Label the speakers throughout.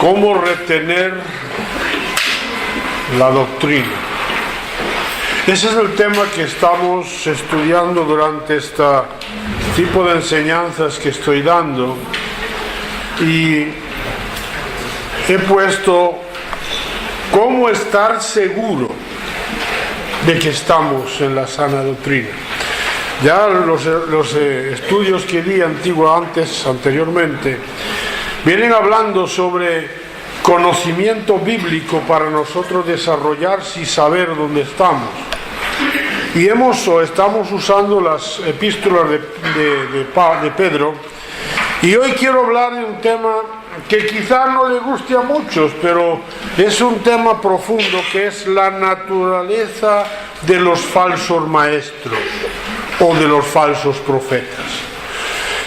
Speaker 1: ¿Cómo retener la doctrina? Ese es el tema que estamos estudiando durante este tipo de enseñanzas que estoy dando, y he puesto cómo estar seguro de que estamos en la sana doctrina. Ya los estudios que di anteriormente vienen hablando sobre conocimiento bíblico para nosotros desarrollarse y saber dónde estamos. Y estamos usando las epístolas de Pedro, y hoy quiero hablar de un tema que quizá no le guste a muchos, pero es un tema profundo, que es la naturaleza de los falsos maestros o de los falsos profetas.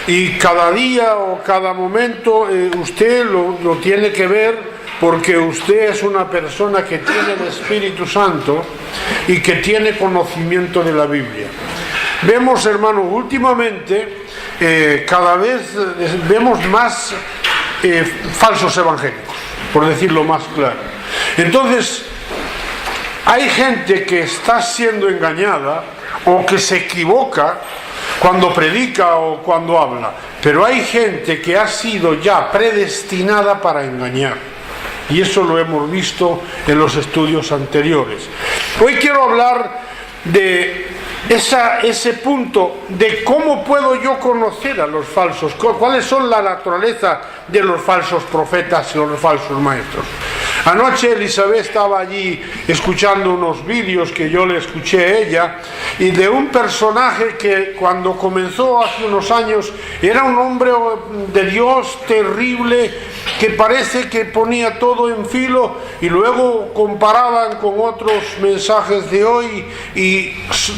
Speaker 1: Y cada día o cada momento usted lo tiene que ver, porque usted es una persona que tiene el Espíritu Santo y que tiene conocimiento de la Biblia. Vemos, hermanos, últimamente cada vez vemos más falsos evangélicos, por decirlo más claro. Entonces, hay gente que está siendo engañada o que se equivoca cuando predica o cuando habla, pero hay gente que ha sido ya predestinada para engañar, y eso lo hemos visto en los estudios anteriores. Hoy quiero hablar de ese punto de cómo puedo yo conocer a los falsos, cuáles son la naturaleza de los falsos profetas y los falsos maestros. Anoche Elizabeth estaba allí escuchando unos vídeos que yo le escuché a ella, y de un personaje que cuando comenzó hace unos años era un hombre de Dios terrible, que parece que ponía todo en filo, y luego comparaban con otros mensajes de hoy y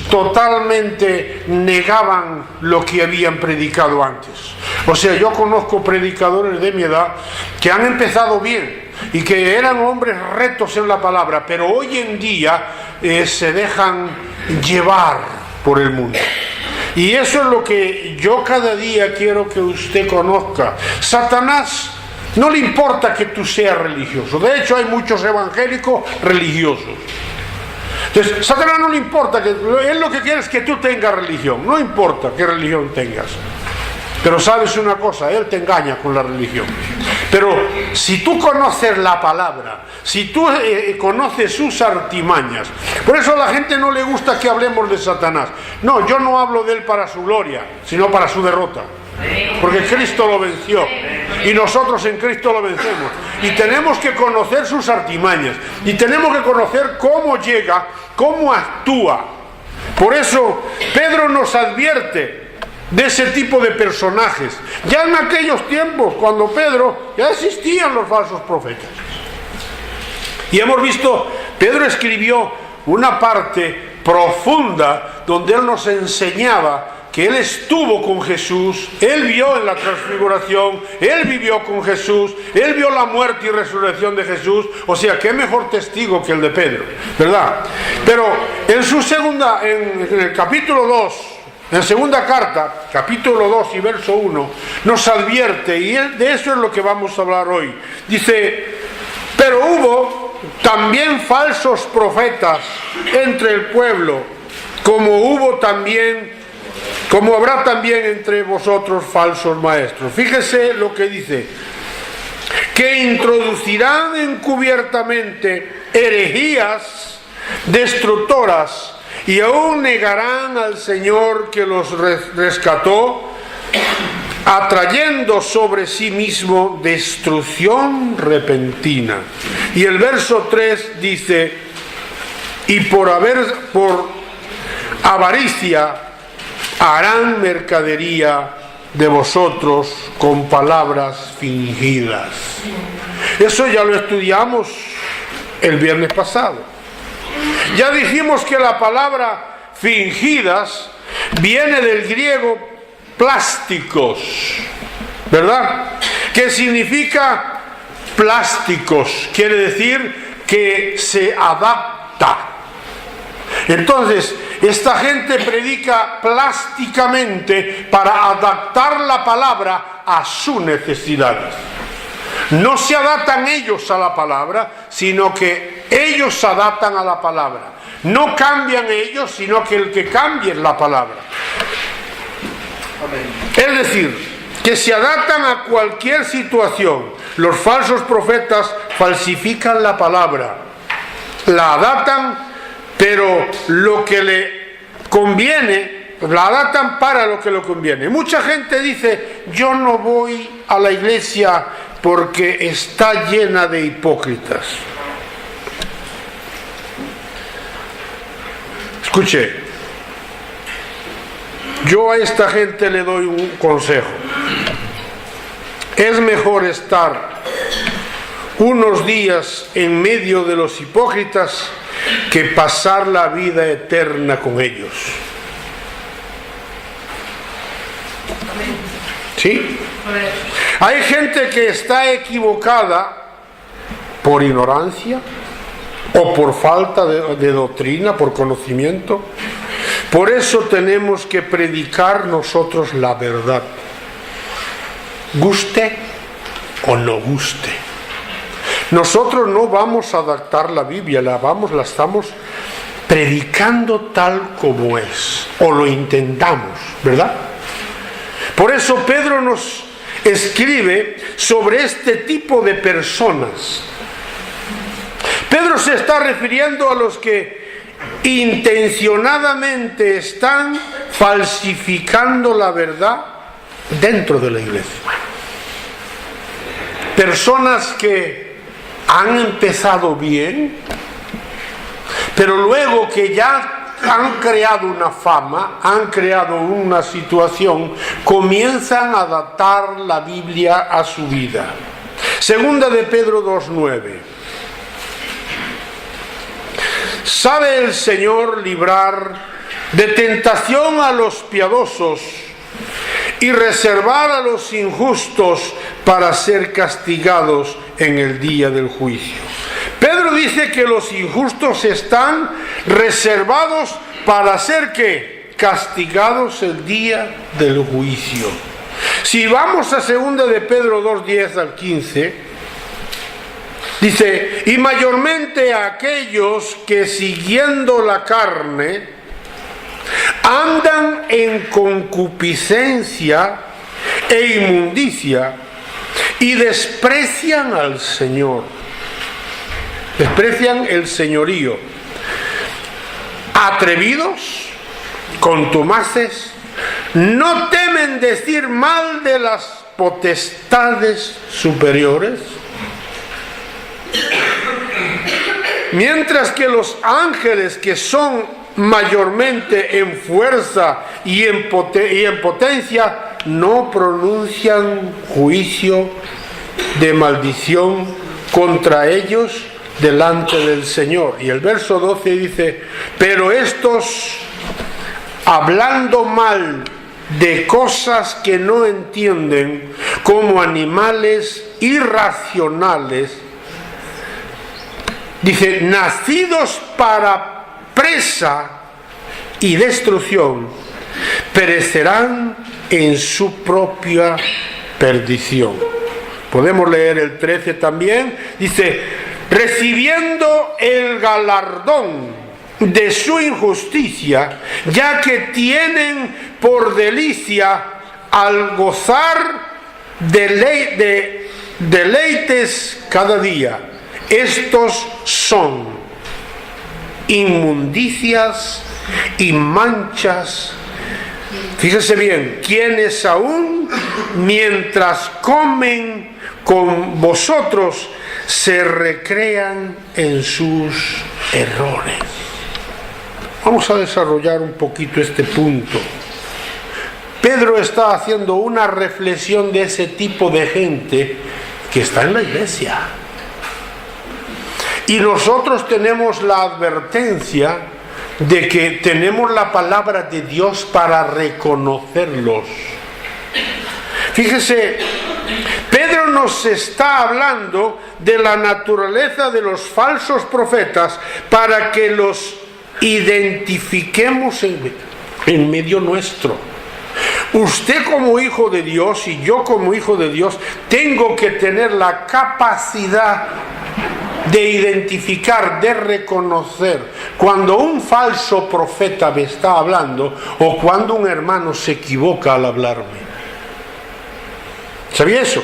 Speaker 1: totalmente negaban lo que habían predicado antes. O sea, yo conozco predicadores de mi edad que han empezado bien y que eran hombres rectos en la palabra, pero hoy en día se dejan llevar por el mundo. Y eso es lo que yo cada día quiero que usted conozca. Satanás no le importa que tú seas religioso. De hecho, hay muchos evangélicos religiosos. Entonces, Satanás no le importa, él lo que quiere es que tú tengas religión. No importa qué religión tengas. Pero sabes una cosa, él te engaña con la religión. Pero si tú conoces la palabra, si tú conoces sus artimañas, por eso a la gente no le gusta que hablemos de Satanás. No, yo no hablo de él para su gloria, sino para su derrota. Porque Cristo lo venció y nosotros en Cristo lo vencemos, y tenemos que conocer sus artimañas y tenemos que conocer cómo llega, cómo actúa. Por eso Pedro nos advierte de ese tipo de personajes. Ya en aquellos tiempos, cuando Pedro, ya existían los falsos profetas, y hemos visto, Pedro escribió una parte profunda donde él nos enseñaba que él estuvo con Jesús, él vio en la transfiguración, él vivió con Jesús, él vio la muerte y resurrección de Jesús. O sea, qué mejor testigo que el de Pedro, ¿verdad? Pero en el capítulo 2, en segunda carta, capítulo 2 y verso 1, nos advierte, y de eso es lo que vamos a hablar hoy. Dice: pero hubo también falsos profetas entre el pueblo, como habrá también entre vosotros falsos maestros. Fíjese lo que dice: que introducirán encubiertamente herejías destructoras, y aún negarán al Señor que los rescató, atrayendo sobre sí mismo destrucción repentina. Y el verso 3 dice: y por avaricia harán mercadería de vosotros con palabras fingidas. Eso ya lo estudiamos el viernes pasado. Ya dijimos que la palabra fingidas viene del griego plásticos, ¿verdad? Que significa plásticos, quiere decir que se adapta. Entonces, esta gente predica plásticamente para adaptar la palabra a sus necesidades. No se adaptan ellos a la palabra, sino que ellos se adaptan a la palabra. No cambian ellos, sino que el que cambia es la palabra. Es decir, que se adaptan a cualquier situación. Los falsos profetas falsifican la palabra, la adaptan, pero lo que le conviene, la adaptan para lo que le conviene. Mucha gente dice, yo no voy a la iglesia porque está llena de hipócritas. Escuche, yo a esta gente le doy un consejo. Es mejor estar unos días en medio de los hipócritas que pasar la vida eterna con ellos. ¿Sí? Hay gente que está equivocada por ignorancia o por falta de doctrina, por conocimiento. Por eso tenemos que predicar nosotros la verdad, guste o no guste. Nosotros no vamos a adaptar la Biblia, la estamos predicando tal como es, o lo intentamos, ¿verdad? Por eso Pedro nos escribe sobre este tipo de personas. Pedro se está refiriendo a los que intencionadamente están falsificando la verdad dentro de la iglesia. Personas que han empezado bien, pero luego que ya han creado una fama, han creado una situación, comienzan a adaptar la Biblia a su vida. Segunda de Pedro 2:9. ¿Sabe el Señor librar de tentación a los piadosos y reservar a los injustos para ser castigados en el día del juicio? Pedro dice que los injustos están reservados para ser ¿qué? Castigados el día del juicio. Si vamos a 2 de Pedro 2:10 al 15, dice, y mayormente a aquellos que siguiendo la carne andan en concupiscencia e inmundicia y desprecian al Señor, desprecian el señorío, atrevidos, contumaces, no temen decir mal de las potestades superiores, mientras que los ángeles, que son mayormente en fuerza y en potencia, no pronuncian juicio de maldición contra ellos delante del Señor. Y el verso 12 dice, pero estos, hablando mal de cosas que no entienden, como animales irracionales, dice, nacidos para presa y destrucción, perecerán en su propia perdición. Podemos leer el 13 también, dice, recibiendo el galardón de su injusticia, ya que tienen por delicia al gozar de deleites cada día. Estos son inmundicias y manchas. Fíjese bien, quienes aún mientras comen con vosotros se recrean en sus errores. Vamos a desarrollar un poquito este punto. Pedro está haciendo una reflexión de ese tipo de gente que está en la iglesia. Y nosotros tenemos la advertencia de que tenemos la palabra de Dios para reconocerlos. Fíjese, Pedro nos está hablando de la naturaleza de los falsos profetas para que los identifiquemos en medio nuestro. Usted como hijo de Dios y yo como hijo de Dios tengo que tener la capacidad de identificar, de reconocer cuando un falso profeta me está hablando o cuando un hermano se equivoca al hablarme. ¿Sabía eso?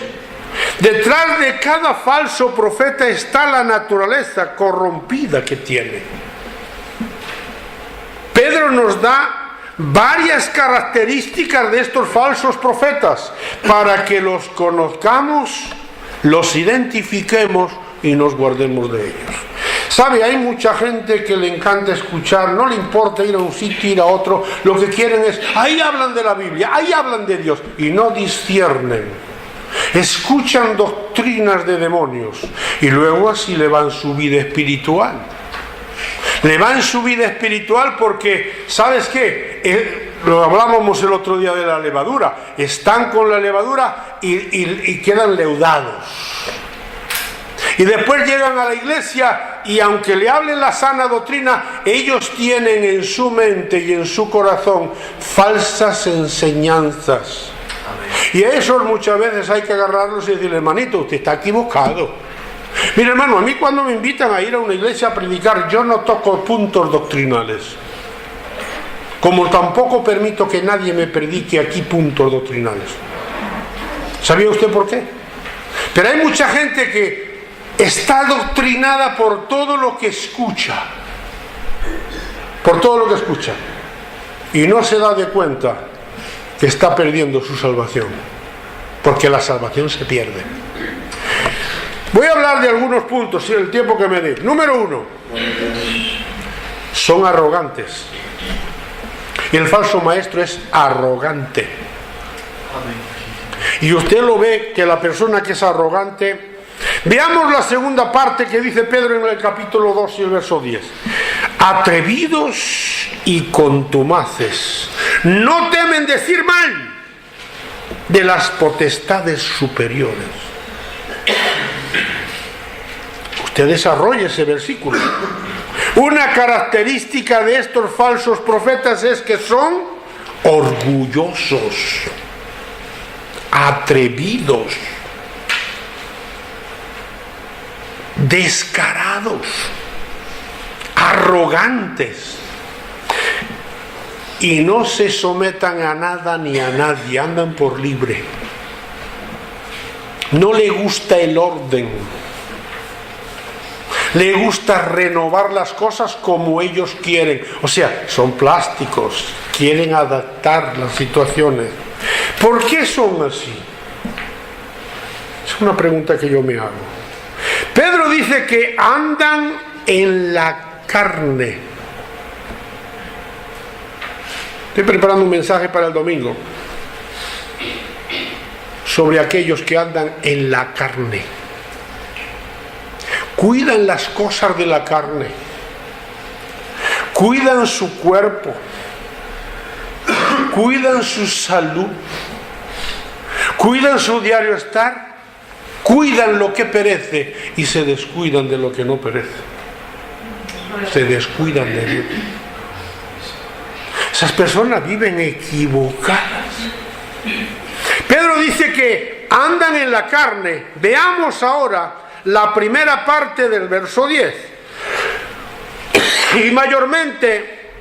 Speaker 1: Detrás de cada falso profeta está la naturaleza corrompida que tiene. Pedro nos da varias características de estos falsos profetas para que los conozcamos, los identifiquemos y nos guardemos de ellos. ¿Sabe? Hay mucha gente que le encanta escuchar, no le importa ir a un sitio, ir a otro, lo que quieren es, ahí hablan de la Biblia, ahí hablan de Dios, y no disciernen. Escuchan doctrinas de demonios y luego así le van su vida espiritual. Le van su vida espiritual porque, ¿sabes qué? Lo hablábamos el otro día de la levadura. Están con la levadura y quedan leudados. Y después llegan a la iglesia y aunque le hablen la sana doctrina, ellos tienen en su mente y en su corazón falsas enseñanzas. Y a esos muchas veces hay que agarrarlos y decirle, hermanito, usted está equivocado. Mire, hermano, a mí cuando me invitan a ir a una iglesia a predicar, yo no toco puntos doctrinales. Como tampoco permito que nadie me predique aquí puntos doctrinales. ¿Sabía usted por qué? Pero hay mucha gente que está adoctrinada por todo lo que escucha. Por todo lo que escucha. Y no se da de cuenta que está perdiendo su salvación. Porque la salvación se pierde. Voy a hablar de algunos puntos, si el tiempo que me dé. Número 1. Son arrogantes. Y el falso maestro es arrogante. Y usted lo ve que la persona que es arrogante. Veamos la segunda parte que dice Pedro en el capítulo 2 y el verso 10. Atrevidos y contumaces, no temen decir mal de las potestades superiores. Usted desarrolla ese versículo. Una característica de estos falsos profetas es que son orgullosos, atrevidos, descarados, arrogantes, y no se sometan a nada ni a nadie, andan por libre. No le gusta el orden, le gusta renovar las cosas como ellos quieren, o sea, son plásticos, quieren adaptar las situaciones. ¿Por qué son así? Es una pregunta que yo me hago. Pedro dice que andan en la carne. Estoy preparando un mensaje para el domingo sobre aquellos que andan en la carne. Cuidan las cosas de la carne. Cuidan su cuerpo. Cuidan su salud. Cuidan su diario estar. Cuidan lo que perece y se descuidan de lo que no perece. Se descuidan de Dios. Esas personas viven equivocadas. Pedro dice que andan en la carne. Veamos ahora la primera parte del verso 10. Y mayormente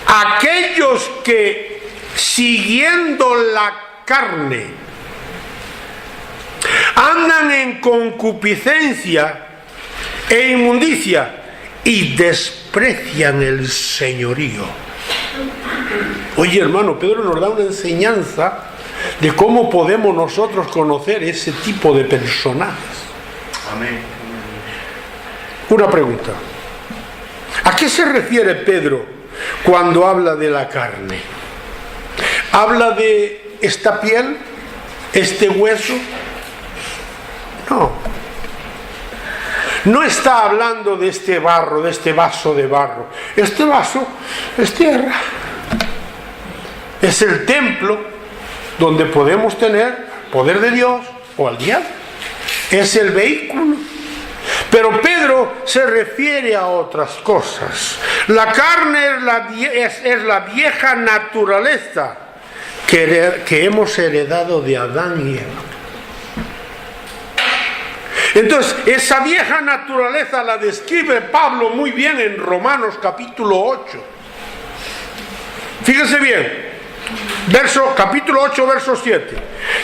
Speaker 1: aquellos que siguiendo la carne andan en concupiscencia e inmundicia y desprecian el señorío. Oye, hermano, Pedro nos da una enseñanza de cómo podemos nosotros conocer ese tipo de personajes.
Speaker 2: Amén.
Speaker 1: Una pregunta. ¿A qué se refiere Pedro cuando habla de la carne? ¿Habla de esta piel? ¿Este hueso? No. No está hablando de este barro, de este vaso de barro. Este vaso es tierra. Es el templo donde podemos tener poder de Dios o al diablo. Es el vehículo. Pero Pedro se refiere a otras cosas. La carne es la vieja naturaleza que hemos heredado de Adán y Eva. Entonces, esa vieja naturaleza la describe Pablo muy bien en Romanos capítulo 8. Fíjense bien, capítulo 8, verso 7.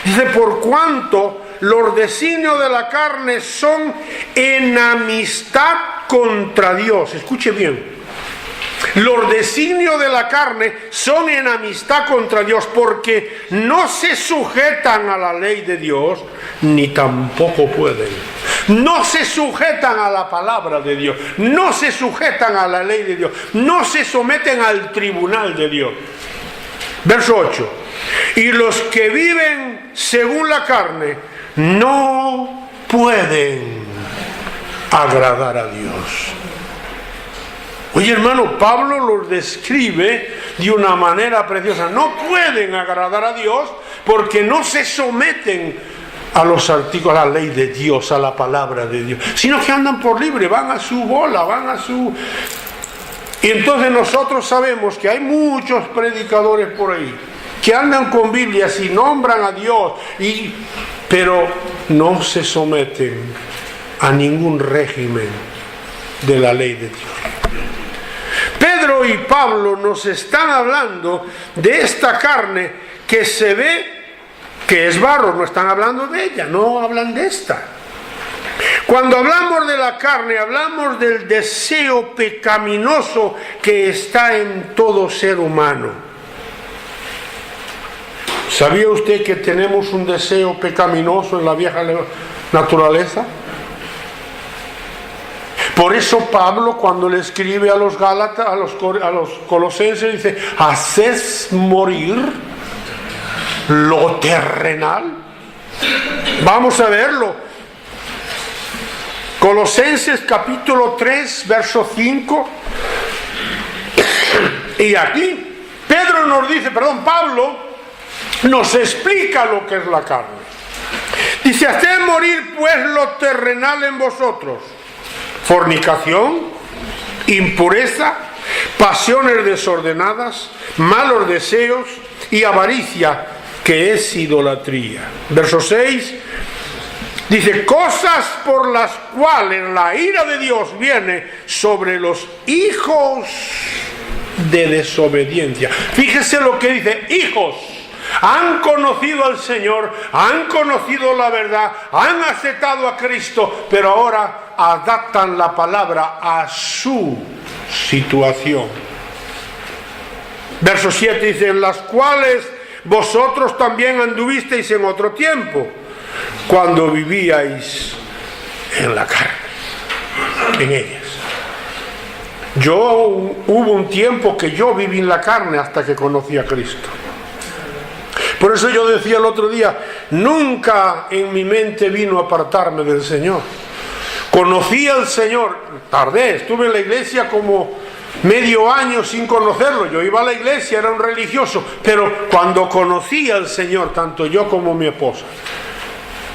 Speaker 1: Dice, por cuanto los designios de la carne son enemistad contra Dios. Escuche bien. Los designios de la carne son enemistad contra Dios porque no se sujetan a la ley de Dios, ni tampoco pueden. No se sujetan a la palabra de Dios, no se sujetan a la ley de Dios, no se someten al tribunal de Dios. Verso 8. Y los que viven según la carne no pueden agradar a Dios. Oye, hermano, Pablo los describe de una manera preciosa. No pueden agradar a Dios porque no se someten a los artículos, a la ley de Dios, a la palabra de Dios, sino que andan por libre, van a su bola, van a su... Y entonces nosotros sabemos que hay muchos predicadores por ahí que andan con Biblias y nombran a Dios, pero no se someten a ningún régimen de la ley de Dios. Pedro y Pablo nos están hablando de esta carne que se ve que es barro, no están hablando de ella, no hablan de esta. Cuando hablamos de la carne, hablamos del deseo pecaminoso que está en todo ser humano. ¿Sabía usted que tenemos un deseo pecaminoso en la vieja naturaleza? Por eso Pablo, cuando le escribe a los Gálatas, a los Colosenses, dice, haced morir lo terrenal. Vamos a verlo. Colosenses capítulo 3, verso 5. Y aquí Pablo nos explica lo que es la carne. Dice, haced morir pues lo terrenal en vosotros: fornicación, impureza, pasiones desordenadas, malos deseos y avaricia, que es idolatría. Verso 6 dice, cosas por las cuales la ira de Dios viene sobre los hijos de desobediencia. Fíjese lo que dice, hijos. Han conocido al Señor, han conocido la verdad, han aceptado a Cristo, pero ahora adaptan la palabra a su situación. Verso 7 dice, en las cuales vosotros también anduvisteis en otro tiempo, cuando vivíais en la carne, en ellas. Hubo un tiempo que yo viví en la carne hasta que conocí a Cristo. Por eso yo decía el otro día, nunca en mi mente vino a apartarme del Señor. Conocí al Señor, tardé, estuve en la iglesia como medio año sin conocerlo. Yo iba a la iglesia, era un religioso, pero cuando conocí al Señor, tanto yo como mi esposa,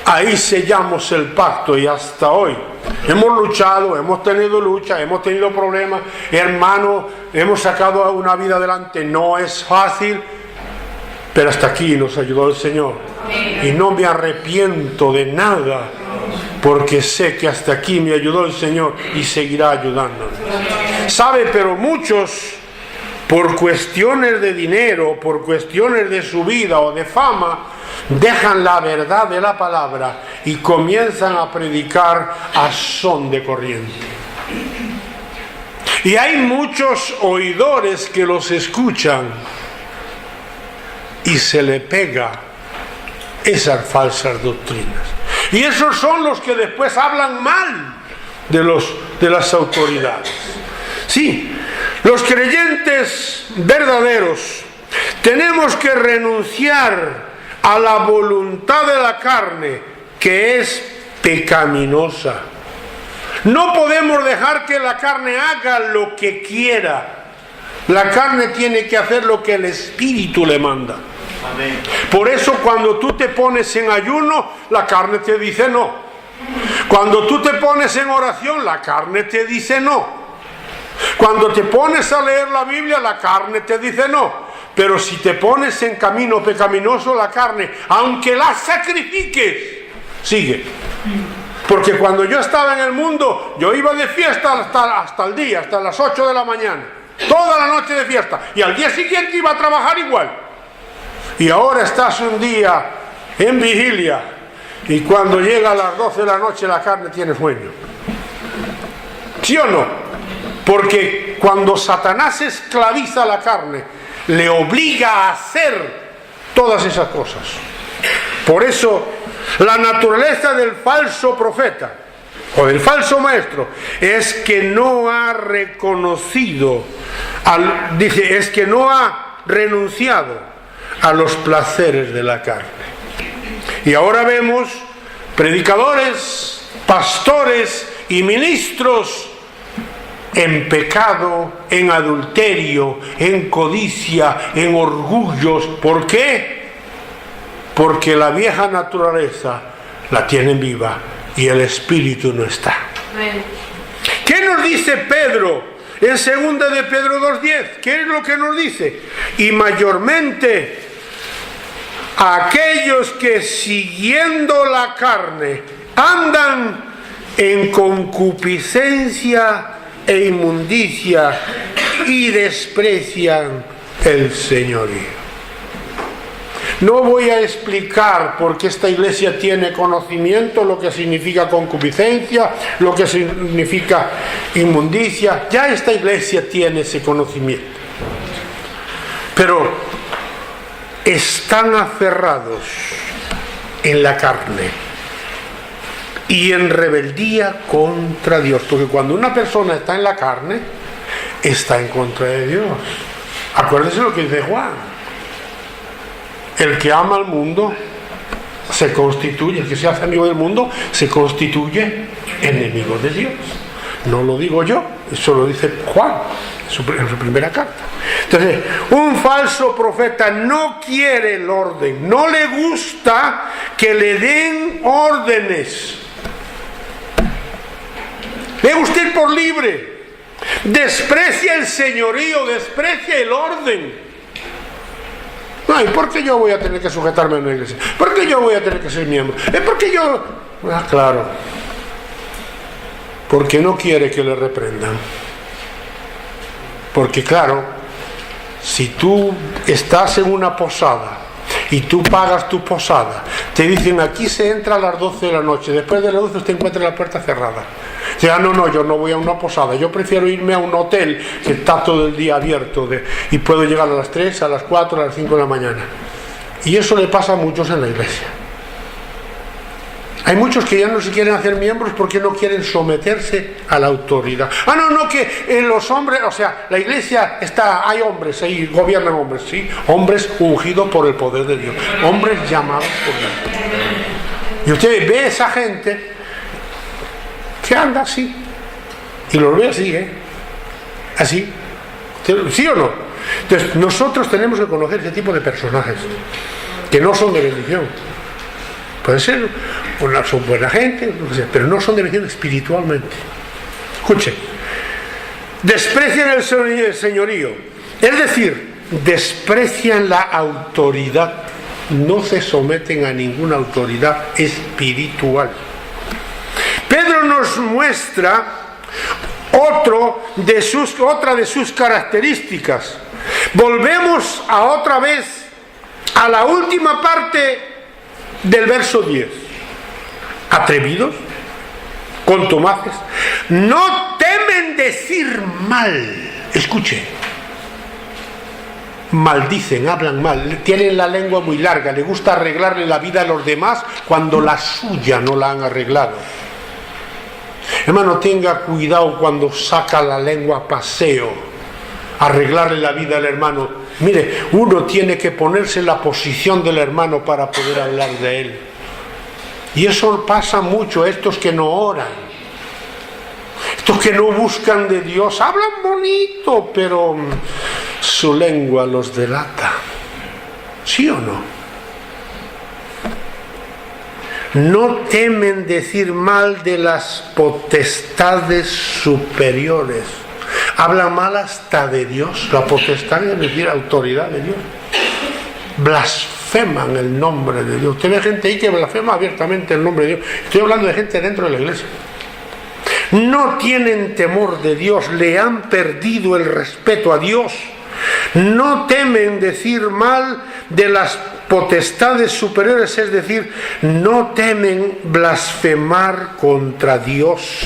Speaker 1: ahí sellamos el pacto y hasta hoy hemos luchado, hemos tenido lucha, hemos tenido problemas, hermano, hemos sacado una vida adelante, no es fácil, pero hasta aquí nos ayudó el Señor. Y no me arrepiento de nada, porque sé que hasta aquí me ayudó el Señor y seguirá ayudándonos. ¿Sabe? Pero muchos, por cuestiones de dinero, por cuestiones de su vida o de fama, dejan la verdad de la palabra y comienzan a predicar a son de corriente. Y hay muchos oidores que los escuchan y se le pega esas falsas doctrinas. Y esos son los que después hablan mal de las autoridades. Sí, los creyentes verdaderos tenemos que renunciar a la voluntad de la carne, que es pecaminosa. No podemos dejar que la carne haga lo que quiera. La carne tiene que hacer lo que el Espíritu le manda. Amén. Por eso cuando tú te pones en ayuno, la carne te dice no. Cuando tú te pones en oración, la carne te dice no. Cuando te pones a leer la Biblia, la carne te dice no. pero si te pones en camino pecaminoso, la carne, aunque la sacrifiques, sigue. Porque cuando yo estaba en el mundo, yo iba de fiesta hasta el día, hasta las 8 de la mañana, toda la noche de fiesta, y al día siguiente iba a trabajar igual. Y ahora estás un día en vigilia, y cuando llega a las 12 de la noche la carne tiene sueño. ¿Sí o no? Porque cuando Satanás esclaviza a la carne, le obliga a hacer todas esas cosas. Por eso, la naturaleza del falso profeta o del falso maestro es que no ha reconocido, es que no ha renunciado a los placeres de la carne. Y ahora vemos predicadores, pastores y ministros en pecado, en adulterio, en codicia, en orgullos. ¿Por qué? Porque la vieja naturaleza la tienen viva y el espíritu no está. ¿Qué nos dice Pedro en 2 de Pedro 2:10? ¿Qué es lo que nos dice? Y mayormente aquellos que siguiendo la carne andan en concupiscencia e inmundicia y desprecian el señorío. No voy a explicar por qué esta iglesia tiene conocimiento, lo que significa concupiscencia, lo que significa inmundicia. Ya esta iglesia tiene ese conocimiento. Pero están aferrados en la carne y en rebeldía contra Dios. Porque cuando una persona está en la carne, está en contra de Dios. Acuérdense lo que dice Juan. El que ama al mundo se constituye, el que se hace amigo del mundo se constituye enemigo de Dios. No lo digo yo, eso lo dice Juan en su primera carta. Entonces, un falso profeta no quiere el orden, no le gusta que le den órdenes. Le gusta ir por libre, desprecia el señorío, desprecia el orden. No, ¿y por qué yo voy a tener que sujetarme a una iglesia? ¿Por qué yo voy a tener que ser miembro? ¿Por qué yo...? Ah, claro. Porque no quiere que le reprendan. Porque claro, si tú estás en una posada y tú pagas tu posada, te dicen aquí se entra a las 12 de la noche, después de las 12 usted encuentra la puerta cerrada. O sea, no, yo no voy a una posada, yo prefiero irme a un hotel que está todo el día abierto y puedo llegar a las 3, a las 4, a las 5 de la mañana. Y eso le pasa a muchos en la iglesia. Hay muchos que ya no se quieren hacer miembros porque no quieren someterse a la autoridad. No, que los hombres, o sea, la iglesia está, hay hombres ahí, gobiernan hombres, ¿sí? Hombres ungidos por el poder de Dios, hombres llamados por Dios. Y usted ve a esa gente que anda así, y los ve así, así, ¿sí o no? Entonces, nosotros tenemos que conocer ese tipo de personajes, que no son de bendición. Puede ser, son buena gente, pero no son de bendición espiritualmente. Escuchen, desprecian el señorío, es decir, desprecian la autoridad, no se someten a ninguna autoridad espiritual. Pedro nos muestra otra de sus características. Volvemos otra vez a la última parte del verso 10. Atrevidos, contumaces, no temen decir mal. Escuche, maldicen, hablan mal, tienen la lengua muy larga, les gusta arreglarle la vida a los demás cuando la suya no la han arreglado. Hermano, tenga cuidado cuando saca la lengua a paseo, arreglarle la vida al hermano. Mire, uno tiene que ponerse en la posición del hermano para poder hablar de él. Y eso pasa mucho, estos que no oran, estos que no buscan de Dios, hablan bonito, pero su lengua los delata. ¿Sí o no? No temen decir mal de las potestades superiores. Hablan mal hasta de Dios, la potestad es decir, autoridad de Dios. Blasfeman el nombre de Dios. Usted ve gente ahí que blasfema abiertamente el nombre de Dios. Estoy hablando de gente dentro de la iglesia. No tienen temor de Dios, le han perdido el respeto a Dios. No temen decir mal de las potestades superiores, es decir, no temen blasfemar contra Dios.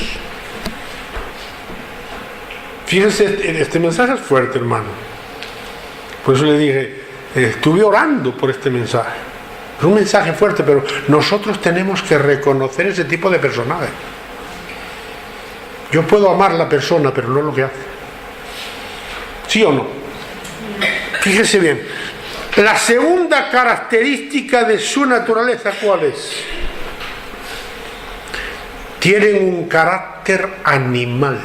Speaker 1: Fíjense, este mensaje es fuerte, hermano. Por eso le dije, estuve orando por este mensaje. Es un mensaje fuerte, pero nosotros tenemos que reconocer ese tipo de personajes. Yo puedo amar a la persona, pero no lo que hace. ¿Sí o no? Fíjense bien. La segunda característica de su naturaleza, ¿cuál es? Tienen un carácter animal.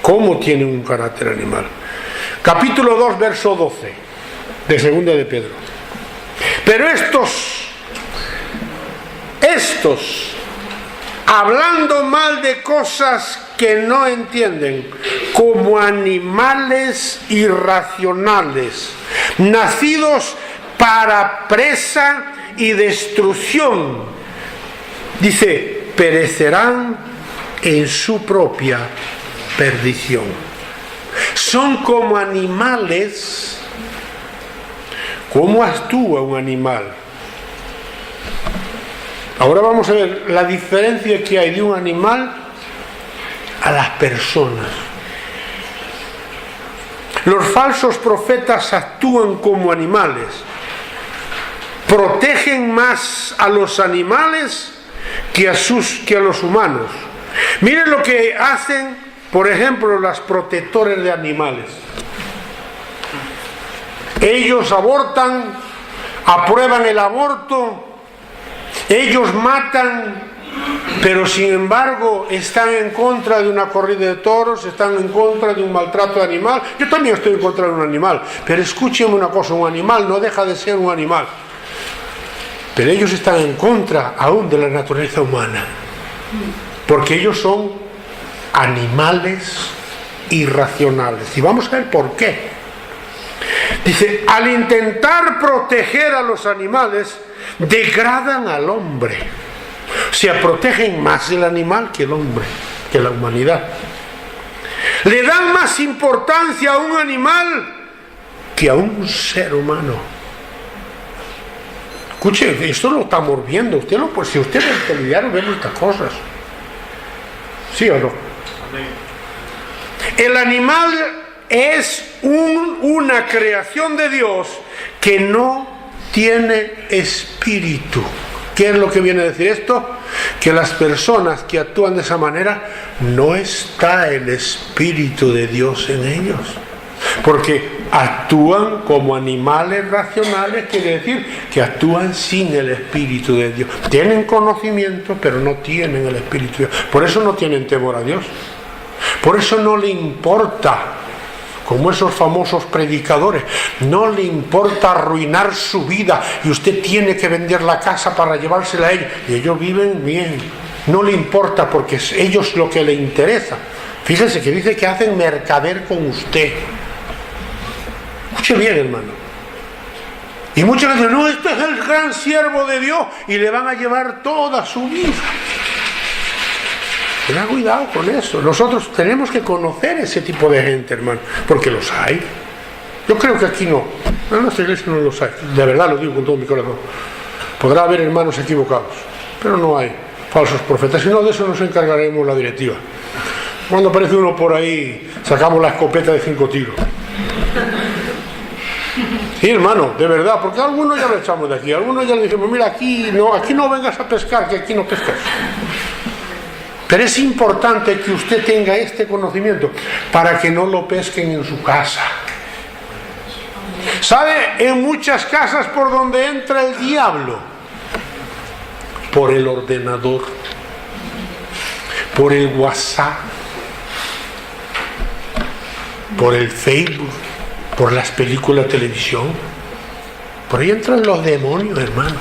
Speaker 1: ¿Cómo tienen un carácter animal? Capítulo 2, verso 12 de Segunda de Pedro. Pero estos, hablando mal de cosas que no entienden, como animales irracionales, nacidos para presa y destrucción, dice, perecerán en su propia perdición. Son como animales. ¿Cómo actúa un animal? Ahora vamos a ver la diferencia que hay de un animal a las personas. Los falsos profetas actúan como animales. Protegen más a los animales que a los humanos. Miren lo que hacen, por ejemplo, los protectores de animales. Ellos abortan, aprueban el aborto, ellos matan, pero sin embargo están en contra de una corrida de toros, están en contra de un maltrato de animal. Yo también estoy en contra de un animal, pero escúchenme una cosa, un animal no deja de ser un animal. Pero ellos están en contra aún de la naturaleza humana, porque ellos son animales irracionales. Y vamos a ver por qué. Dice, al intentar proteger a los animales, degradan al hombre. O sea, protegen más el animal que el hombre, que la humanidad. Le dan más importancia a un animal que a un ser humano. Escuche, esto lo estamos viendo. Usted pues si usted ve el telediario, ve estas cosas. ¿Sí o no? El animal es una creación de Dios que no tiene espíritu. ¿Qué es lo que viene a decir esto? Que las personas que actúan de esa manera no está el espíritu de Dios en ellos, porque actúan como animales racionales, quiere decir que actúan sin el espíritu de Dios. Tienen conocimiento, pero no tienen el espíritu de Dios. Por eso no tienen temor a Dios. Por eso no le importa, como esos famosos predicadores, no le importa arruinar su vida y usted tiene que vender la casa para llevársela a ellos. Y ellos viven bien. No le importa, porque es ellos lo que le interesa. Fíjense que dice que hacen mercader con usted. Escuche bien, hermano. Y muchas veces, no, este es el gran siervo de Dios, y le van a llevar toda su vida. Tenga cuidado con eso. Nosotros tenemos que conocer ese tipo de gente, hermano, porque los hay. Yo creo que aquí no. En nuestra iglesia no los hay. De verdad lo digo con todo mi corazón. Podrá haber hermanos equivocados, pero no hay falsos profetas. Si no, de eso nos encargaremos la directiva. Cuando aparece uno por ahí, sacamos la escopeta de 5 tiros. Sí, hermano, de verdad, porque a algunos ya lo echamos de aquí. A algunos ya le decimos, mira, aquí no vengas a pescar, que aquí no pescas. Pero es importante que usted tenga este conocimiento para que no lo pesquen en su casa. ¿Sabe? En muchas casas por donde entra el diablo, por el ordenador, por el WhatsApp, por el Facebook, por las películas de televisión. Por ahí entran los demonios, hermano.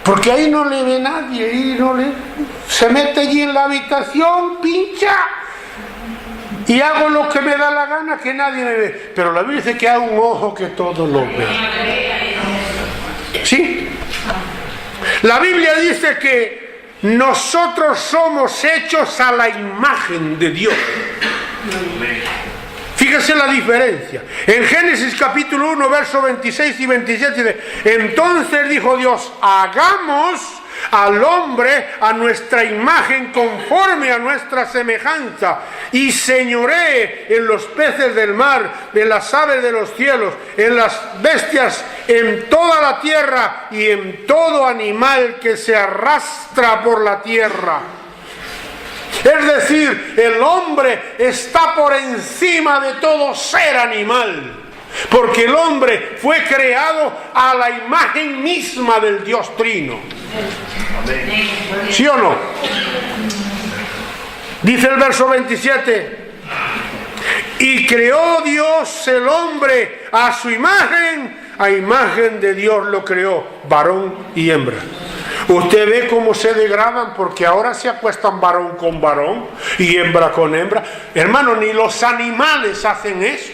Speaker 1: Porque ahí no le ve nadie, se mete allí en la habitación, pincha, y hago lo que me da la gana, que nadie me ve. Pero la Biblia dice que hay un ojo que todo lo ve. ¿Sí? La Biblia dice que nosotros somos hechos a la imagen de Dios. Fíjese la diferencia. En Génesis capítulo 1, versos 26 y 27 dice: entonces dijo Dios, hagamos al hombre a nuestra imagen, conforme a nuestra semejanza, y señoree en los peces del mar, en las aves de los cielos, en las bestias, en toda la tierra y en todo animal que se arrastra por la tierra. Es decir, el hombre está por encima de todo ser animal, porque el hombre fue creado a la imagen misma del Dios Trino. ¿Sí o no? Dice el verso 27: y creó Dios el hombre a su imagen, a imagen de Dios lo creó, varón y hembra. Usted ve cómo se degradan, porque ahora se acuestan varón con varón y hembra con hembra. Hermano, ni los animales hacen eso.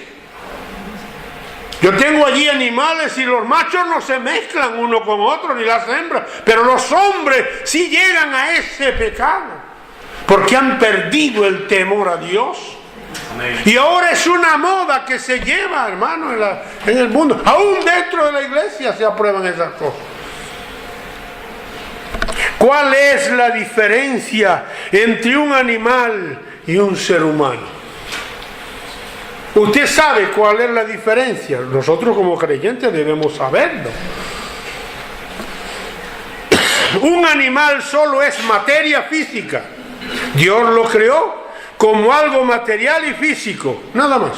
Speaker 1: Yo tengo allí animales y los machos no se mezclan uno con otro, ni las hembras. Pero los hombres sí llegan a ese pecado, porque han perdido el temor a Dios. Amén. Y ahora es una moda que se lleva, hermano, en el mundo. Aún dentro de la iglesia se aprueban esas cosas. ¿Cuál es la diferencia entre un animal y un ser humano? Usted sabe cuál es la diferencia. Nosotros como creyentes debemos saberlo. Un animal solo es materia física. Dios lo creó como algo material y físico, nada más.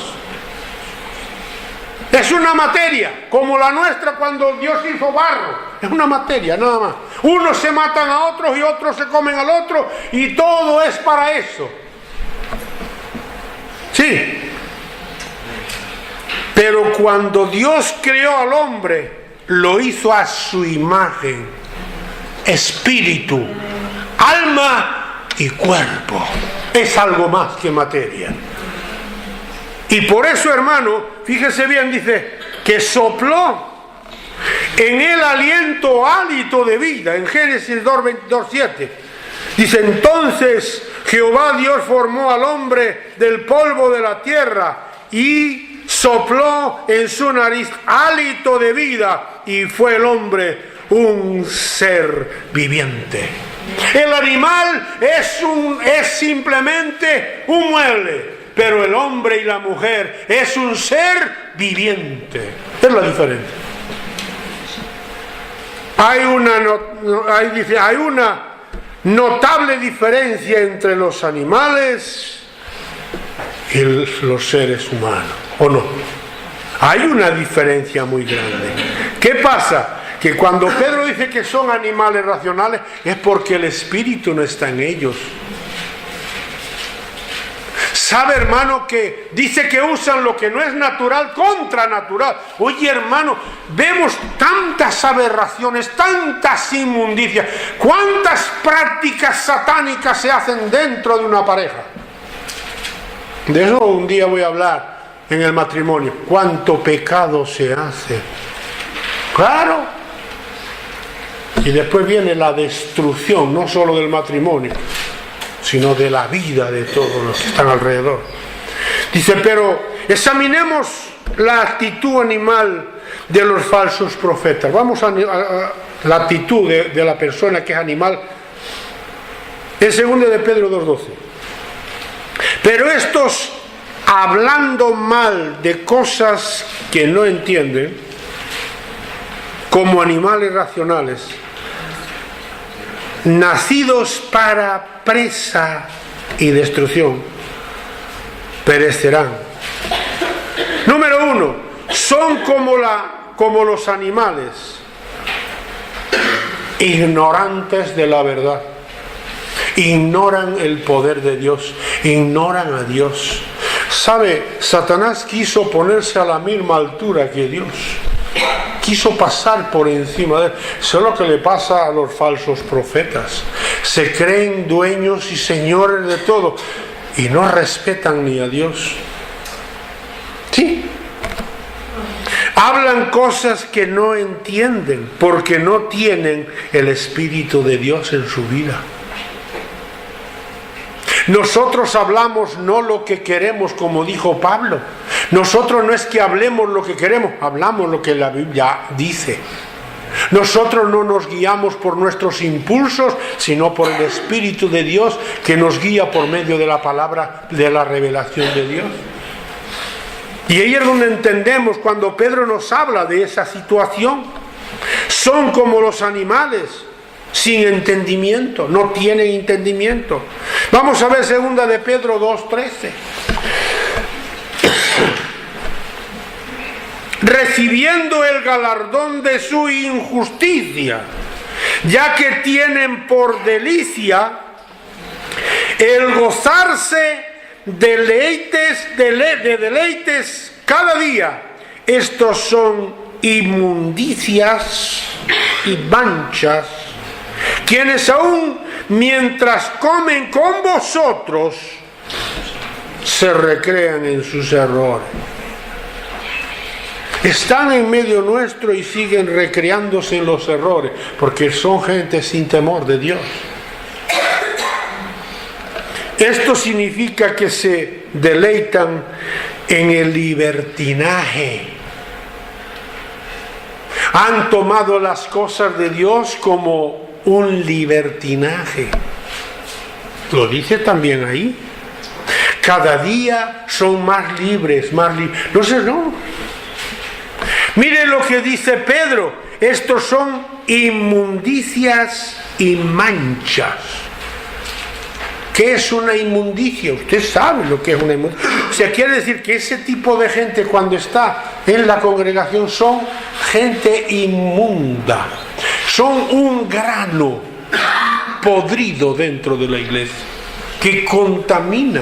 Speaker 1: Es una materia, como la nuestra cuando Dios hizo barro. Es una materia, nada más. Unos se matan a otros y otros se comen al otro, y todo es para eso. Sí. Pero cuando Dios creó al hombre, lo hizo a su imagen, espíritu, alma y cuerpo. Es algo más que materia. Y por eso, hermano, fíjese bien, dice que sopló en el hálito de vida, en Génesis 2:7. Dice: entonces Jehová Dios formó al hombre del polvo de la tierra y sopló en su nariz hálito de vida, y fue el hombre un ser viviente. El animal es simplemente un mueble, pero el hombre y la mujer es un ser viviente. Es la diferencia. Hay una notable diferencia entre los animales y los seres humanos, ¿o no? Hay una diferencia muy grande. ¿Qué pasa? Que cuando Pedro dice que son animales racionales, es porque el espíritu no está en ellos. ¿Sabe, hermano, que dice que usan lo que no es natural contra natural? Oye, hermano, vemos tantas aberraciones, tantas inmundicias, cuántas prácticas satánicas se hacen dentro de una pareja. De eso un día voy a hablar en el matrimonio. Cuánto pecado se hace. Claro. Y después viene la destrucción, no solo del matrimonio, sino de la vida de todos los que están alrededor. Dice: pero examinemos la actitud animal de los falsos profetas. Vamos a la actitud de la persona que es animal. En 2 de Pedro 2:12. Pero estos, hablando mal de cosas que no entienden, como animales racionales, nacidos para presa y destrucción, perecerán. Número 1, son como los animales, ignorantes de la verdad, ignoran el poder de Dios, ignoran a Dios. ¿Sabe? Satanás quiso ponerse a la misma altura que Dios. quiso pasar por encima de él. Eso es lo que le pasa a los falsos profetas. Se creen dueños y señores de todo y no respetan ni a Dios. Sí. Hablan cosas que no entienden porque no tienen el Espíritu de Dios en su vida. Nosotros hablamos no lo que queremos, como dijo Pablo. Nosotros no es que hablemos lo que queremos, hablamos lo que la Biblia dice. Nosotros no nos guiamos por nuestros impulsos, sino por el Espíritu de Dios que nos guía por medio de la palabra, de la revelación de Dios. Y ahí es donde entendemos cuando Pedro nos habla de esa situación. Son como los animales, sin entendimiento, no tienen entendimiento. Vamos a ver 2 de Pedro 2:13. Recibiendo el galardón de su injusticia, ya que tienen por delicia el gozarse de deleites cada día. Estos son inmundicias y manchas, quienes aún mientras comen con vosotros se recrean en sus errores. Están en medio nuestro y siguen recreándose en los errores, porque son gente sin temor de Dios. Esto significa que se deleitan en el libertinaje. Han tomado las cosas de Dios como un libertinaje. Lo dice también ahí. Cada día son más libres, más libres. No sé, no. Mire lo que dice Pedro. Estos son inmundicias y manchas. ¿Qué es una inmundicia? Usted sabe lo que es una inmundicia. O sea, quiere decir que ese tipo de gente cuando está en la congregación son gente inmunda. Son un grano podrido dentro de la iglesia que contamina.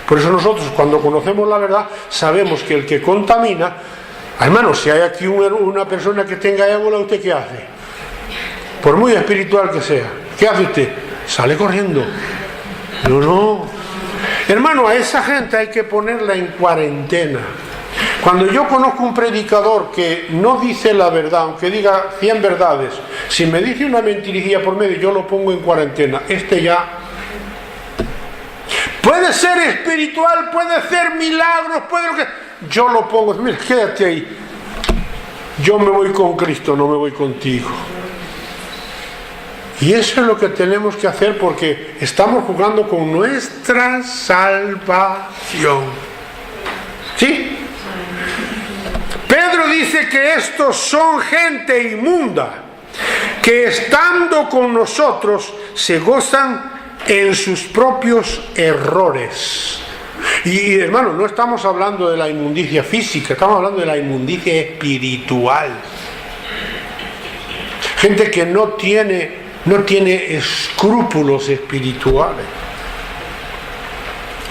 Speaker 1: Por eso nosotros cuando conocemos la verdad sabemos que el que contamina, hermano, si hay aquí una persona que tenga ébola, ¿usted qué hace? Por muy espiritual que sea, ¿qué hace usted? Sale corriendo. No. Hermano, a esa gente hay que ponerla en cuarentena. Cuando yo conozco un predicador que no dice la verdad, aunque diga 100 verdades, si me dice una mentirilla por medio, yo lo pongo en cuarentena. Ya puede ser espiritual, puede hacer milagros, puede lo que... Yo lo pongo, mira, quédate ahí. Yo me voy con Cristo, no me voy contigo. Y eso es lo que tenemos que hacer porque estamos jugando con nuestra salvación. ¿Sí? Pedro dice que estos son gente inmunda, que estando con nosotros se gozan en sus propios errores. Y hermano, no estamos hablando de la inmundicia física, estamos hablando de la inmundicia espiritual. Gente que no tiene escrúpulos espirituales.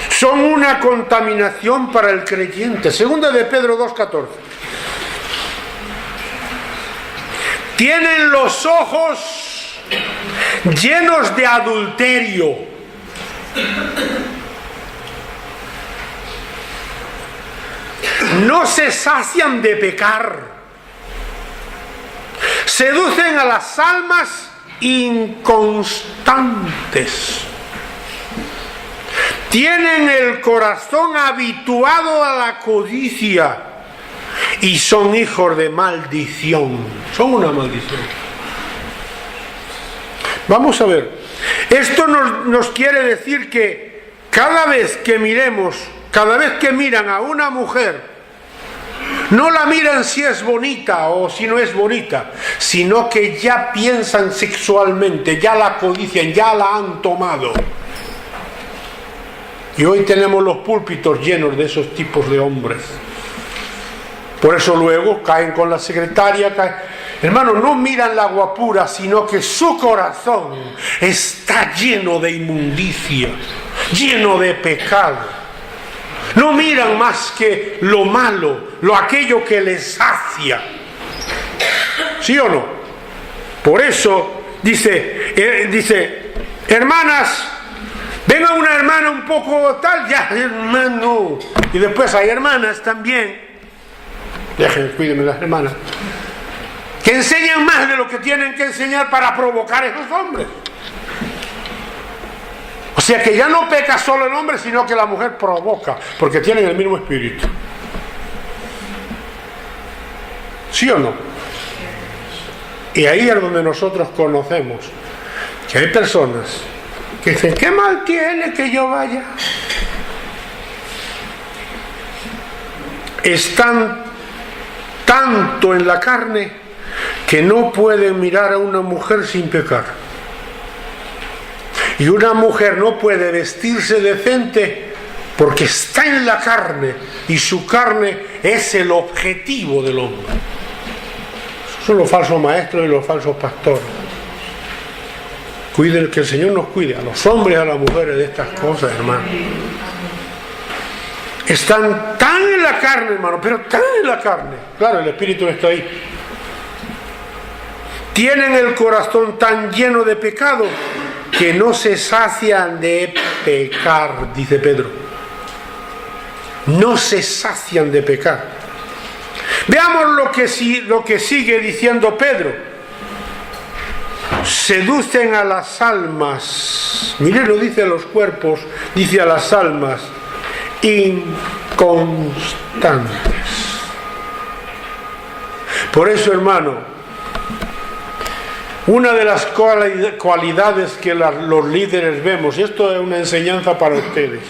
Speaker 1: Son una contaminación para el creyente. 2 de Pedro 2:14. Tienen los ojos llenos de adulterio. No se sacian de pecar. Seducen a las almas inconstantes. Tienen el corazón habituado a la codicia y son hijos de maldición. Son una maldición. Vamos a ver. Esto nos quiere decir que cada vez que miran a una mujer, no la miran si es bonita o si no es bonita, sino que ya piensan sexualmente, ya la codician, ya la han tomado. Y hoy tenemos los púlpitos llenos de esos tipos de hombres. Por eso luego caen con la secretaria, hermano, no miran la guapura, sino que su corazón está lleno de inmundicia, lleno de pecado. No miran más que lo malo, aquello que les sacia. ¿sí o no? Por eso dice, hermanas, venga una hermana un poco tal, ya, hermano. Y después hay hermanas también, cuídenme las hermanas, que enseñan más de lo que tienen que enseñar para provocar a esos hombres. O sea que ya no peca solo el hombre, sino que la mujer provoca, porque tienen el mismo espíritu. ¿Sí o no? Y ahí es donde nosotros conocemos que hay personas que dicen, ¿qué mal tiene que yo vaya? Están tanto en la carne que no pueden mirar a una mujer sin pecar. Y una mujer no puede vestirse decente porque está en la carne y su carne es el objetivo del hombre. Esos son los falsos maestros y los falsos pastores. Cuiden, que el Señor nos cuide a los hombres y a las mujeres de estas cosas, hermano. Están tan en la carne, hermano, pero tan en la carne. Claro, el espíritu no está ahí. Tienen el corazón tan lleno de pecado que no se sacian de pecar, dice Pedro. No se sacian de pecar. Veamos lo que sigue diciendo Pedro. Seducen a las almas. Miren, no dice a los cuerpos, dice a las almas inconstantes. Por eso, hermano, una de las cualidades que los líderes vemos, y esto es una enseñanza para ustedes,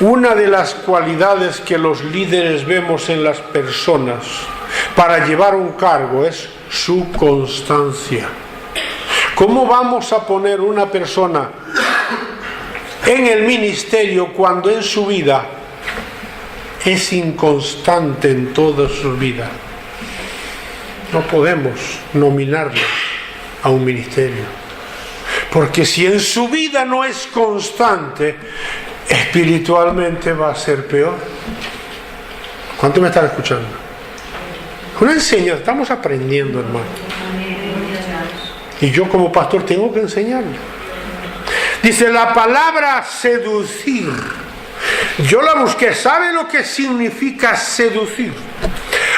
Speaker 1: una de las cualidades que los líderes vemos en las personas para llevar un cargo es su constancia. ¿Cómo vamos a poner una persona en el ministerio cuando en su vida es inconstante en toda su vida? No podemos nominarlo a un ministerio, porque si en su vida no es constante, espiritualmente va a ser peor. ¿Cuánto me están escuchando? Una enseñanza, estamos aprendiendo, hermano, y yo como pastor tengo que enseñarle. Dice la palabra seducir, yo la busqué. ¿Sabe lo que significa seducir?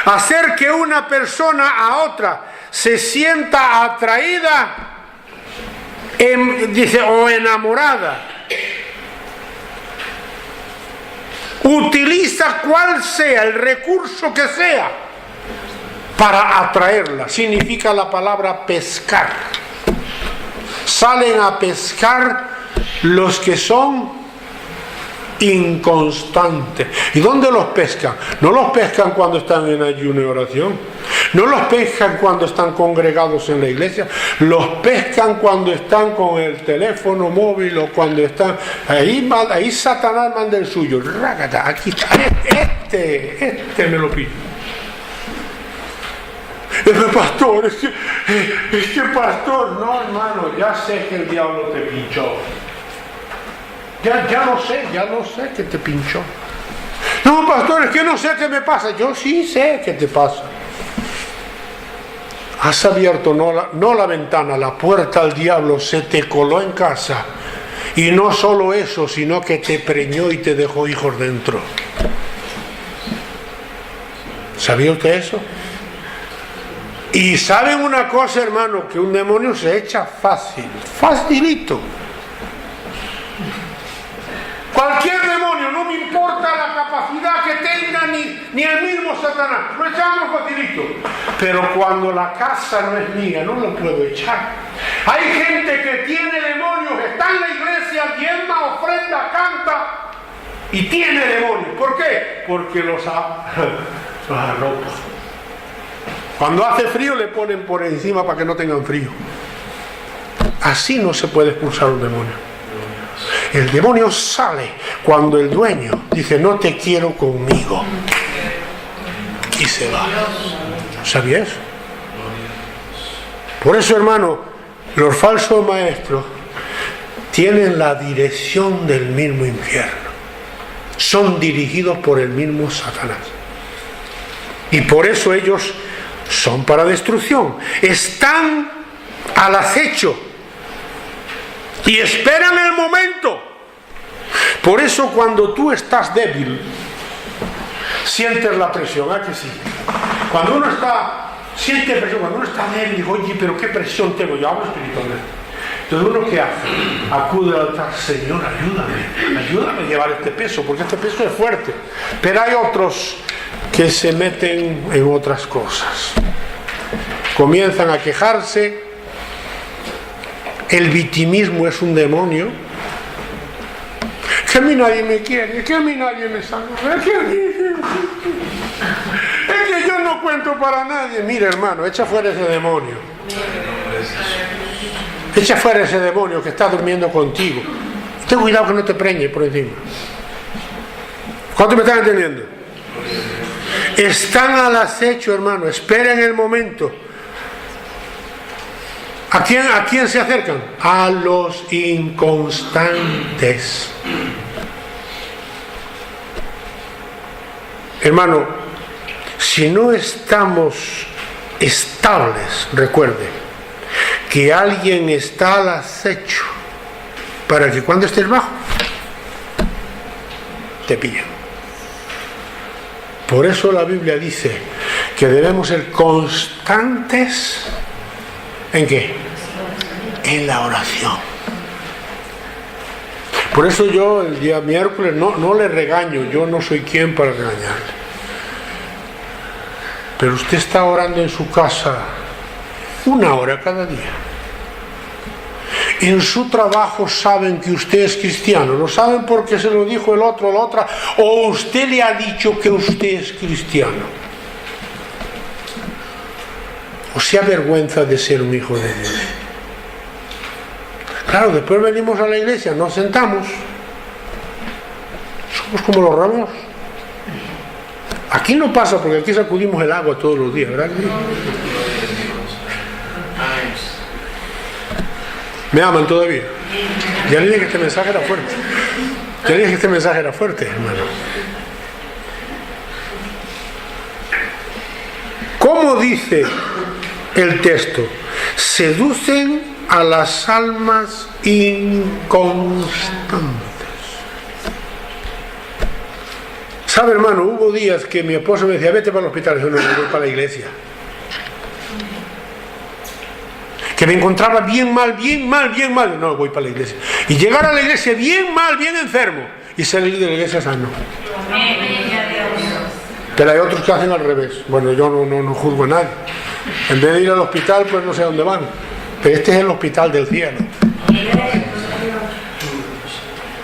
Speaker 1: Hacer que una persona a otra se sienta atraída, dice, o enamorada. Utiliza cual sea el recurso que sea para atraerla. Significa la palabra pescar. Salen a pescar los que son inconstantes. ¿Y dónde los pescan? No los pescan cuando están en ayuno y oración. No los pescan cuando están congregados en la iglesia. Los pescan cuando están con el teléfono móvil o cuando están... Ahí Satanás manda el suyo. Rágata, aquí está. Este me lo pide. Pastor, es que pastor, no, hermano, ya sé que el diablo te pinchó. Ya lo sé que te pinchó. No, pastor, es que no sé qué me pasa. Yo sí sé qué te pasa. Has abierto no la ventana, la puerta al diablo, se te coló en casa. Y no solo eso, sino que te preñó y te dejó hijos dentro. ¿Sabía usted eso? Y saben una cosa, hermano, que un demonio se echa facilito. Cualquier demonio, no me importa la capacidad que tenga ni el mismo Satanás, lo echamos facilito. Pero cuando la casa no es mía, no lo puedo echar. Hay gente que tiene demonios, está en la iglesia, diezma, ofrenda, canta y tiene demonios. ¿Por qué? Porque los arropa. Cuando hace frío le ponen por encima para que no tengan frío. Así no se puede expulsar un demonio. El demonio sale cuando el dueño dice no te quiero conmigo y se va. ¿Sabía eso? Por eso, hermano, los falsos maestros tienen la dirección del mismo infierno. Son dirigidos por el mismo Satanás. Y por eso ellos son para destrucción. Están al acecho y esperan el momento. Por eso cuando tú estás débil, sientes la presión, ¿a que sí? Cuando uno siente presión, cuando uno está débil, digo, oye, pero qué presión tengo, yo hablo espiritualmente. Entonces uno, ¿qué hace? Acude al altar, Señor, ayúdame a llevar este peso, porque este peso es fuerte. Pero hay otros que se meten en otras cosas. Comienzan a quejarse. El victimismo es un demonio. Que a mí nadie me quiere, que a mí nadie me salva, es que yo no cuento para nadie. Mira, hermano, echa fuera ese demonio. Echa fuera ese demonio que está durmiendo contigo. Ten cuidado que no te preñe por encima. ¿Cuánto me están entendiendo? Están al acecho, hermano. Esperen el momento. ¿A quién se acercan? A los inconstantes. Hermano, si no estamos estables, recuerde que alguien está al acecho para que cuando estés bajo te pillen. Por eso la Biblia dice que debemos ser constantes. ¿En qué? En la oración. Por eso yo el día miércoles no le regaño, yo no soy quien para regañarle. Pero usted está orando en su casa 1 hora cada día. En su trabajo saben que usted es cristiano, lo saben porque se lo dijo el otro o la otra, o usted le ha dicho que usted es cristiano. O se avergüenza de ser un hijo de Dios. Claro, después venimos a la iglesia, nos sentamos, somos como los ramos. Aquí no pasa porque aquí sacudimos el agua todos los días, ¿verdad? ¿Me aman todavía? Ya le dije que este mensaje era fuerte. Hermano. ¿Cómo dice el texto? Seducen a las almas inconstantes. ¿Sabe, hermano? Hubo días que mi esposo me decía, vete para el hospital. Yo no, voy para la iglesia. Que me encontraba bien mal. No, voy para la iglesia. Y llegar a la iglesia bien mal, bien enfermo. Y salir de la iglesia sano. Pero hay otros que hacen al revés. Bueno, yo no juzgo a nadie. En vez de ir al hospital, pues no sé a dónde van. Pero este es el hospital del cielo.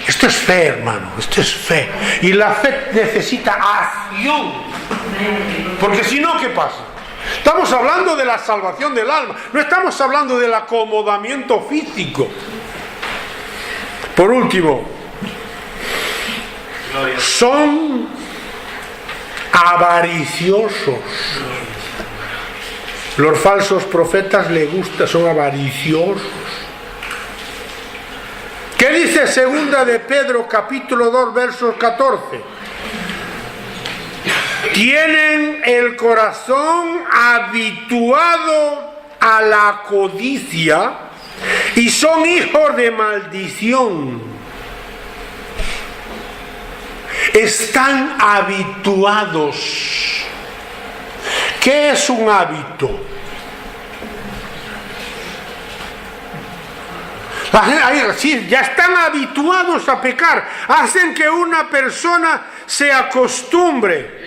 Speaker 1: Esto es fe, hermano, esto es fe. Y la fe necesita acción. Porque si no, ¿qué pasa? Estamos hablando de la salvación del alma, no estamos hablando del acomodamiento físico. Por último, son avariciosos. Los falsos profetas les gusta, son avariciosos. ¿Qué dice 2 de Pedro capítulo 2 versos 14? Tienen el corazón habituado a la codicia y son hijos de maldición. Están habituados. ¿Qué es un hábito? Ya están habituados a pecar, hacen que una persona se acostumbre.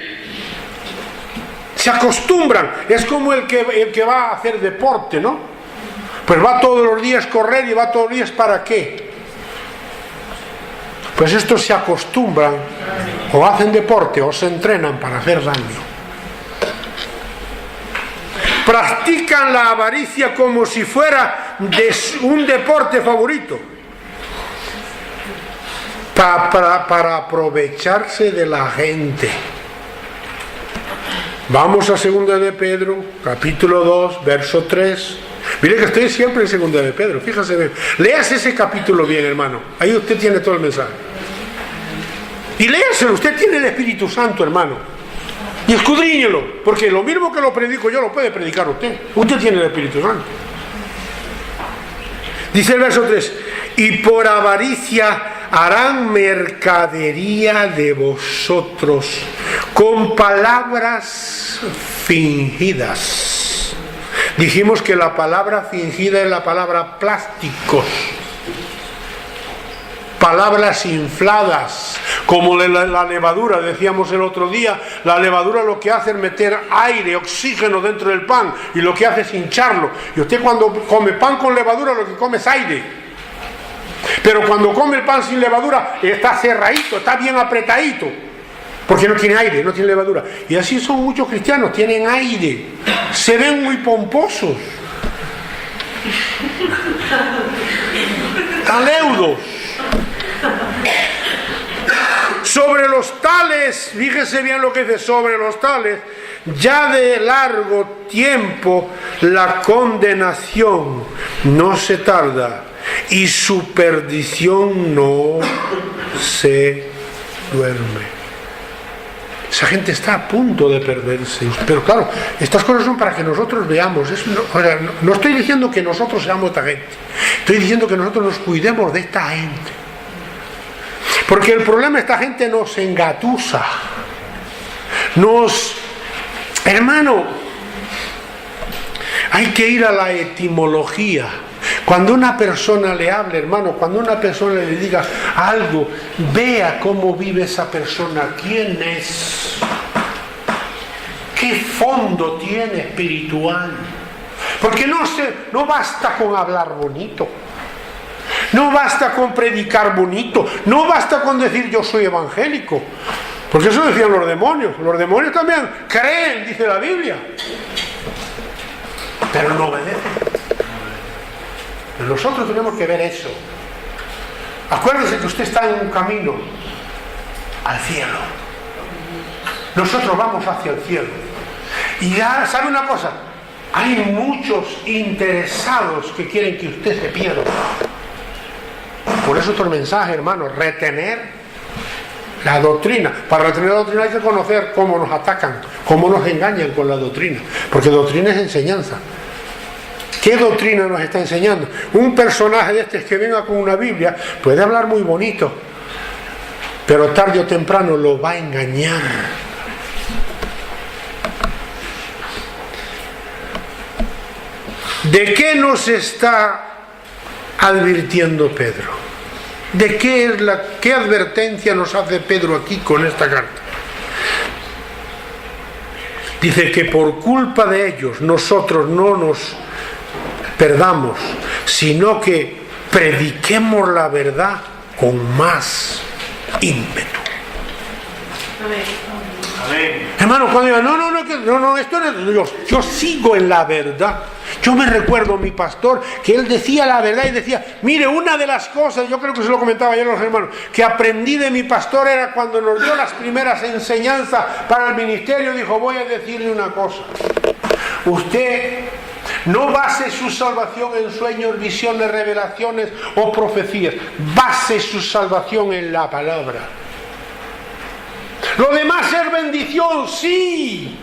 Speaker 1: Se acostumbran, es como el que va a hacer deporte, ¿no? Pues va todos los días a correr y va todos los días ¿para qué? Pues estos se acostumbran, o hacen deporte o se entrenan para hacer daño. Practican la avaricia como si fuera un deporte favorito para aprovecharse de la gente. Vamos a 2 de Pedro, capítulo 2, verso 3. Mire que estoy siempre en 2 de Pedro, fíjese bien. Léase ese capítulo bien, hermano. Ahí usted tiene todo el mensaje. Y léaselo, usted tiene el Espíritu Santo, hermano. Y escudriñelo, porque lo mismo que lo predico yo lo puede predicar usted. Usted tiene el Espíritu Santo. Dice el verso 3: y por avaricia harán mercadería de vosotros con palabras fingidas. Dijimos que la palabra fingida es la palabra plásticos, palabras infladas, como la levadura. Decíamos el otro día, la levadura lo que hace es meter aire, oxígeno dentro del pan, y lo que hace es hincharlo. Y usted cuando come pan con levadura lo que come es aire, pero cuando come el pan sin levadura está cerradito, está bien apretadito, porque no tiene aire, no tiene levadura. Y así son muchos cristianos, tienen aire, se ven muy pomposos, tan leudos. Sobre los tales, fíjese bien lo que dice, sobre los tales, ya de largo tiempo la condenación no se tarda y su perdición no se duerme. Esa gente está a punto de perderse. Pero claro, estas cosas son para que nosotros veamos. No estoy diciendo que nosotros seamos esta gente. Estoy diciendo que nosotros nos cuidemos de esta gente. Porque el problema, esta gente nos engatusa. Hermano, hay que ir a la etimología. Cuando una persona le hable, hermano, cuando una persona le diga algo, vea cómo vive esa persona, quién es, qué fondo tiene espiritual. Porque no basta con hablar bonito, no basta con predicar bonito, no basta con decir yo soy evangélico, porque eso decían los demonios también creen, dice la Biblia, pero no obedecen. Nosotros tenemos que ver eso. Acuérdese que usted está en un camino al cielo. Nosotros vamos hacia el cielo. Y ya, ¿sabe una cosa? Hay muchos interesados que quieren que usted se pierda. Por eso otro mensaje, hermano, retener la doctrina. Para retener la doctrina hay que conocer cómo nos atacan, cómo nos engañan con la doctrina. Porque doctrina es enseñanza. ¿Qué doctrina nos está enseñando? Un personaje de este que venga con una Biblia puede hablar muy bonito, pero tarde o temprano lo va a engañar. ¿De qué nos está advirtiendo Pedro? ¿De qué advertencia nos hace Pedro aquí con esta carta? Dice que por culpa de ellos nosotros no nos perdamos, sino que prediquemos la verdad con más ímpetu. Amén. Hermano, cuando digan, no, esto no es Dios, yo sigo en la verdad. Yo me recuerdo a mi pastor que él decía la verdad y decía, mire, una de las cosas, yo creo que se lo comentaba ayer a los hermanos, que aprendí de mi pastor era cuando nos dio las primeras enseñanzas para el ministerio, dijo, voy a decirle una cosa. Usted no base su salvación en sueños, visiones, revelaciones o profecías. Base su salvación en la palabra. Lo demás es bendición, sí.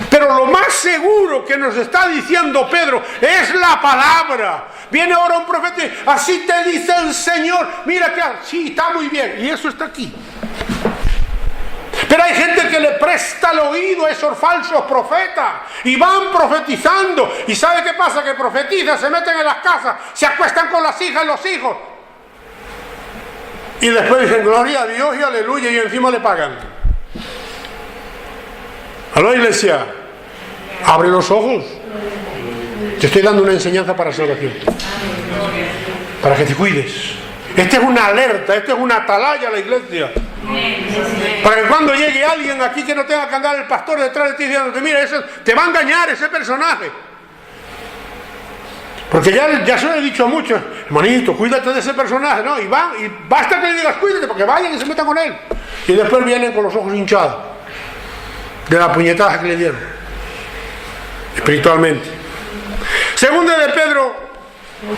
Speaker 1: Pero lo más seguro que nos está diciendo Pedro es la palabra. Viene ahora un profeta y así te dice el Señor. Mira que sí, está muy bien. Y eso está aquí. Pero hay gente que le presta el oído a esos falsos profetas y van profetizando. ¿Y sabe qué pasa? Que profetizan, se meten en las casas, se acuestan con las hijas y los hijos. Y después dicen gloria a Dios y aleluya y encima le pagan. ¿Aló, iglesia? Abre los ojos. Te estoy dando una enseñanza para salvación. Para que te cuides. Esta es una alerta, esta es una atalaya a la iglesia. Para que cuando llegue alguien aquí que no tenga que andar el pastor detrás de ti diciéndote, mira, te va a engañar ese personaje. Porque ya se lo he dicho a muchos, hermanito, cuídate de ese personaje, ¿no? Y basta que le digas cuídate, porque vayan y se metan con él. Y después vienen con los ojos hinchados de la puñetada que le dieron espiritualmente. Segunda de Pedro,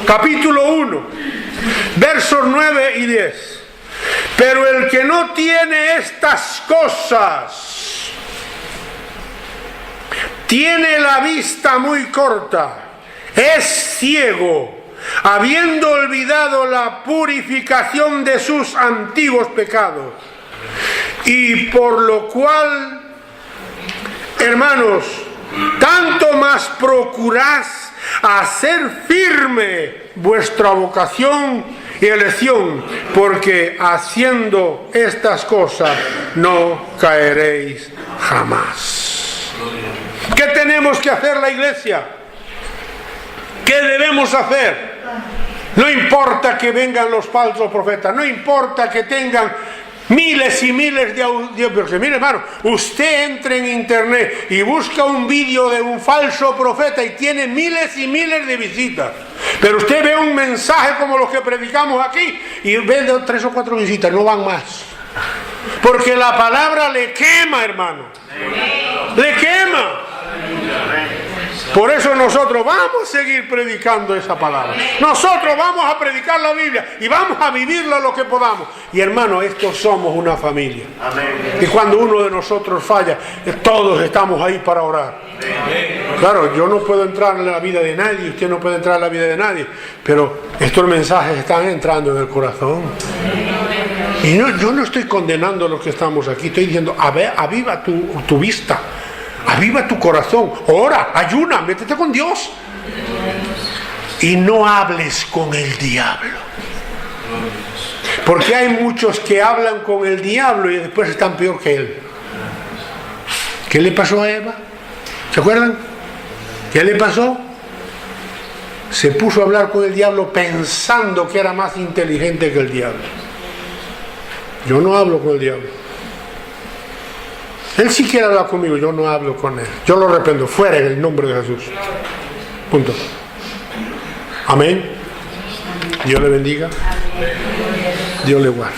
Speaker 1: capítulo 1, versos 9 y 10. Pero el que no tiene estas cosas tiene la vista muy corta, es ciego, habiendo olvidado la purificación de sus antiguos pecados. Y por lo cual, hermanos, tanto más procurad hacer firme vuestra vocación y elección, porque haciendo estas cosas no caeréis jamás. ¿Qué tenemos que hacer la iglesia? ¿Qué debemos hacer? No importa que vengan los falsos profetas, no importa que tengan miles y miles de audios, porque mire hermano, usted entra en internet y busca un vídeo de un falso profeta y tiene miles y miles de visitas, pero usted ve un mensaje como los que predicamos aquí y ve 3 o 4 visitas, no van más, porque la palabra le quema, hermano, le quema. Por eso nosotros vamos a seguir predicando esa palabra. Nosotros vamos a predicar la Biblia y vamos a vivirla lo que podamos. Y hermano, estos somos una familia. Amén. Y cuando uno de nosotros falla, todos estamos ahí para orar. Amén. Claro, yo no puedo entrar en la vida de nadie, usted no puede entrar en la vida de nadie, pero estos mensajes están entrando en el corazón. Y yo no estoy condenando a los que estamos aquí, estoy diciendo, aviva tu vista. Aviva tu corazón, ora, ayuna, métete con Dios y no hables con el diablo, porque hay muchos que hablan con el diablo y después están peor que él. ¿Qué le pasó a Eva? ¿Se acuerdan? ¿Qué le pasó? Se puso a hablar con el diablo pensando que era más inteligente que el diablo. Yo no hablo con el diablo. Él sí quiere hablar conmigo, yo no hablo con él. Yo lo reprendo, fuera en el nombre de Jesús. Punto. Amén. Dios le bendiga. Dios le guarde.